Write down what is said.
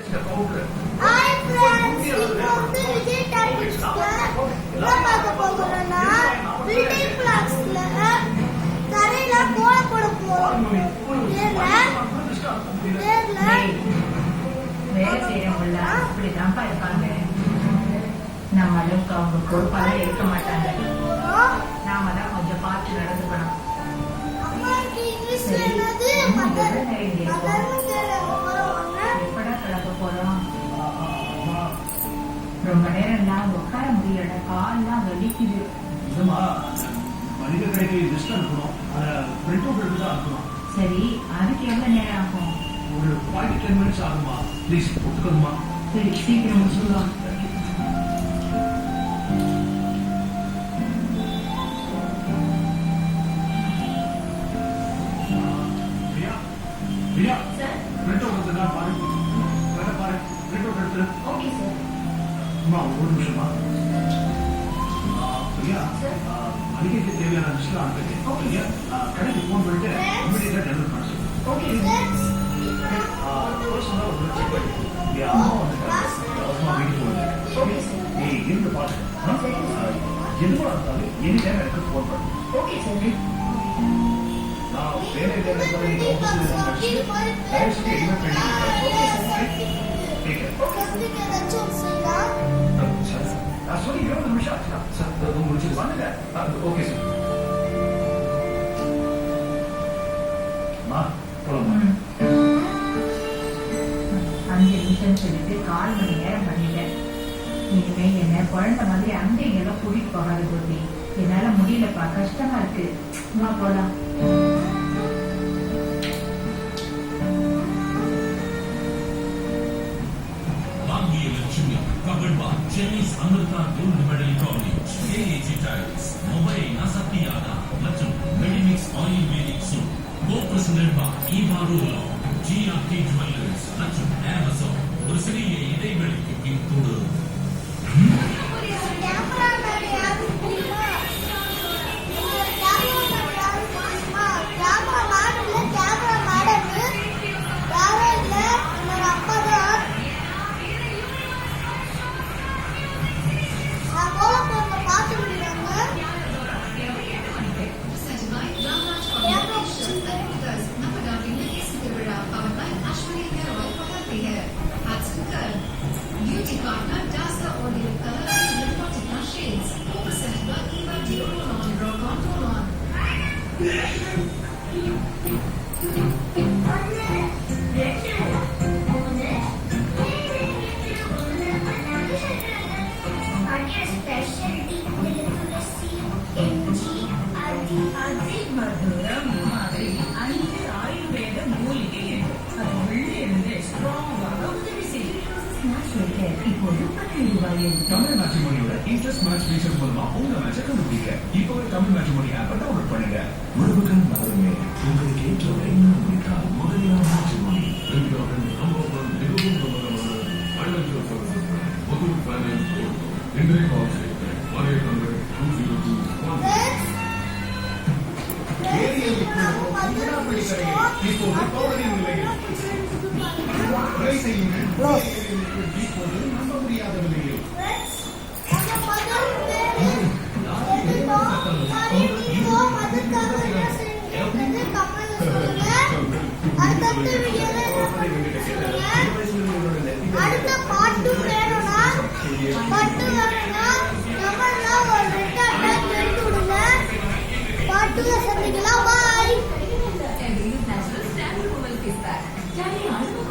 Hi friends, இப்போ வந்து விஜய் டாக்கிஸ்ல என்ன பார்க்க போறோம்னா பில்டிங் பிளாக்ஸ்ல தரையில கோலம் போட போறோம். தேர்ல வேலை செய்யறவங்கள அப்படிதான்ப்பா இருப்பாங்க. நம்ம அளவுக்கு அவங்க பொறுப்பாக இருக்க மாட்டாங்க. நாம தான் கொஞ்சம் பார்த்து நடந்துக்கணும். அம்மாக்கு இங்கிலீஷ்ல என்னது மதர் எப்படா கிளம்ப போறோம்? ரொம்ப நேரம் எல்லாம் உட்கார முடியல, கால்லாம் வலிக்குது. மனித கடைக்கு லிஸ்ட் அனுப்பணும், அதை பிரிண்ட் அவுட் எடுத்து தான் அனுப்பணும். சரி, அதுக்கு எவ்வளவு நேரம் ஆகும்? ஒரு 5 to 10 minutes ஆகுமா? ப்ளீஸ் ஒத்துக்கணுமா? சரி, சீக்கிரம் சொல்லலாம். பிரியா, பிரிண்ட் அவுட் எடுத்துனா பாரு. பாரு, பிரிண்ட் அவுட் எடுத்து. Okay sir. அம்மா ஒரு நிமிஷமா. பிரியா, மளிகைக்கு தேவையான லிஸ்ட் அனுப்பிட்டேன். ஓகே, கடைக்கு ஃபோன் பண்ணிட்டு இமிடியேட்டா டெலிவரி பண்ண சொல்லு. ஓகே பர்சனலா ஒரு செக் பண்ணி. பிரியா, அவசரமா வீட்டுக்கு வந்து நீ இருந்து பாரு. எதுவா இருந்தாலும் எனி டைம் எனக்கு ஃபோன் பண்ணு. Okay sir. நான் வேலை டைம்ல நீங்க ஆஃபீஸ்ல டைரக்ட்லி இமெயில் பண்ணி. சொல்லி 20 நிமிஷம் ஆச்சுனா சார் முடிச்சு வாங்க. Okay sir. மா போலாமா? 5 நிமிஷம் சொல்லிட்டு 4 மணி நேரம் பண்ணிட்டேன். இனிமே என்ன குழந்தை மாதிரி அங்கே எல்லாம் கூட்டிட்டு போகாது கோபி. என்னால முடியலப்பா, கஷ்டமா இருக்கு. அம்மா போலாம். Chinese Amrita Gold Medal College, KAG Tiles, Mobile Nasapiyana, மற்றும் Medimix Ayurvedic Soup, co-presented by Eva Rolo, GRT Jewelers, மற்றும் Amazon. ஒரு சிறிய இடைவெளிக்கு பின் தொடரும். தமிழ் மேட்ரிமோனியோட இன்ட்ரெஸ்ட் மேட்ச் ஃபீச்சர் மூலமா உங்க மேட்சை கண்டுபிடிக்க இப்பவே தமிழ் மேட்ரிமோனி ஆப்பை டவுன்லோட் பண்ணுங்க. உறவுகள் மலருமே உங்களுக்கு ஏற்ற என்ன முடித்தால் முதலியான மேட்ரிமோனி இந்தியாவின் நம்பர் 1 மிகவும் பிரபலமான பைனான்சியல் சர்வீசஸ் முதல் ஃபைனான்ஸ் போர்ட். இன்றைய கால் செய்யுங்கள் 1-800-202-1. ஏரியல் இப்போது பவுடரின் நிலையில் ட்ரை செய்யுங்கள். இப்போது நம்ப முடியாத நிலையில் அடுத்த பாட்டு வேணும்னா